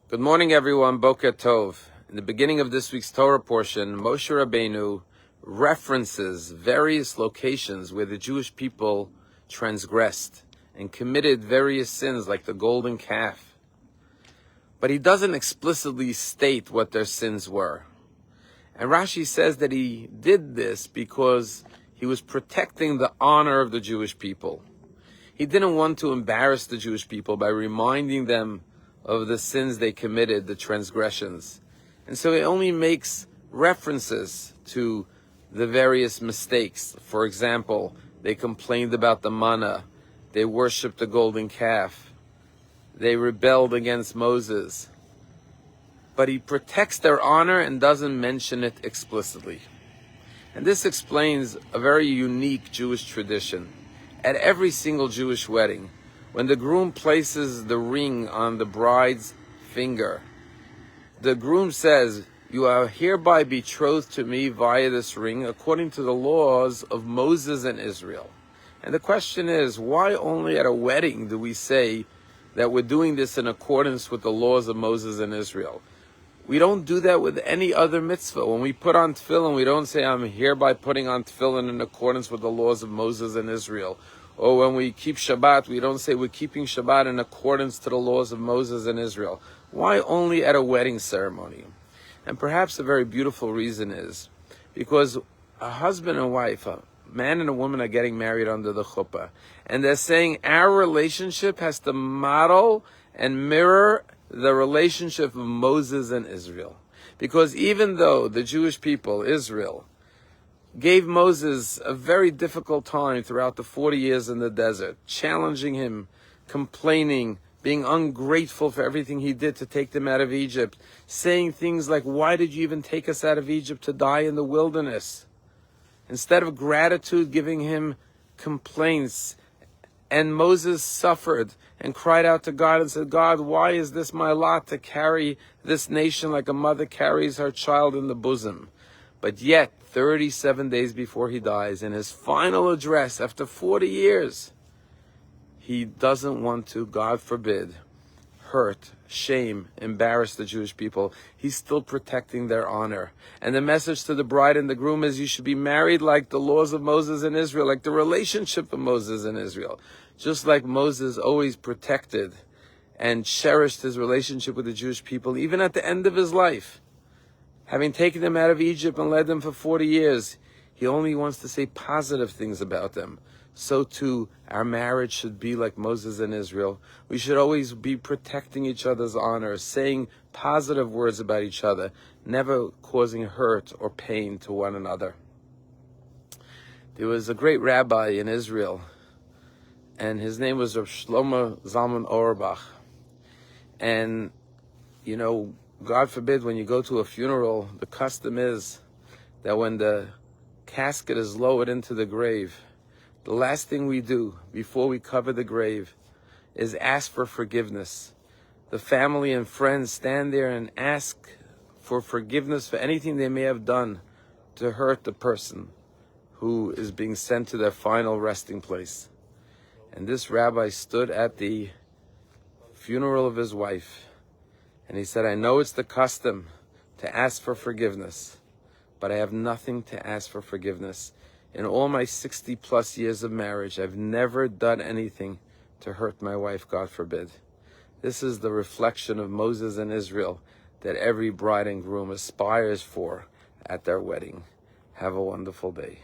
Good morning, everyone. Boker Tov. In the beginning of this week's Torah portion, Moshe Rabbeinu references various locations where the Jewish people transgressed and committed various sins like the golden calf. But he doesn't explicitly state what their sins were. And Rashi says that he did this because he was protecting the honor of the Jewish people. He didn't want to embarrass the Jewish people by reminding them of the sins they committed, the transgressions. And so he only makes references to the various mistakes. For example, they complained about the manna, they worshipped the golden calf, they rebelled against Moses. But he protects their honor and doesn't mention it explicitly. And this explains a very unique Jewish tradition. At every single Jewish wedding, when the groom places the ring on the bride's finger, the groom says, "You are hereby betrothed to me via this ring according to the laws of Moses and Israel." And the question is, why only at a wedding do we say that we're doing this in accordance with the laws of Moses and Israel? We don't do that with any other mitzvah. When we put on tefillin, we don't say, "I'm hereby putting on tefillin in accordance with the laws of Moses and Israel." Or when we keep Shabbat, we don't say we're keeping Shabbat in accordance to the laws of Moses and Israel. Why only at a wedding ceremony? And perhaps a very beautiful reason is because a husband and wife, a man and a woman, are getting married under the chuppah. And they're saying our relationship has to model and mirror the relationship of Moses and Israel. Because even though the Jewish people, Israel, gave Moses a very difficult time throughout the 40 years in the desert, challenging him, complaining, being ungrateful for everything he did to take them out of Egypt, saying things like, "Why did you even take us out of Egypt to die in the wilderness?" Instead of gratitude, giving him complaints. And Moses suffered and cried out to God and said, "God, why is this my lot to carry this nation like a mother carries her child in the bosom?" But yet, 37 days before he dies, in his final address after 40 years, he doesn't want to, God forbid, hurt, shame, embarrass the Jewish people. He's still protecting their honor. And the message to the bride and the groom is you should be married like the laws of Moses and Israel, like the relationship of Moses and Israel. Just like Moses always protected and cherished his relationship with the Jewish people, even at the end of his life. Having taken them out of Egypt and led them for 40 years, he only wants to say positive things about them. So too, our marriage should be like Moses and Israel. We should always be protecting each other's honor, saying positive words about each other, never causing hurt or pain to one another. There was a great rabbi in Israel, and his name was Rav Shlomo Zalman Auerbach. And, God forbid, when you go to a funeral, the custom is that when the casket is lowered into the grave, the last thing we do before we cover the grave is ask for forgiveness. The family and friends stand there and ask for forgiveness for anything they may have done to hurt the person who is being sent to their final resting place. And this rabbi stood at the funeral of his wife, and he said, "I know it's the custom to ask for forgiveness, but I have nothing to ask for forgiveness. In all my 60 plus years of marriage, I've never done anything to hurt my wife, God forbid." This is the reflection of Moses and Israel that every bride and groom aspires for at their wedding. Have a wonderful day.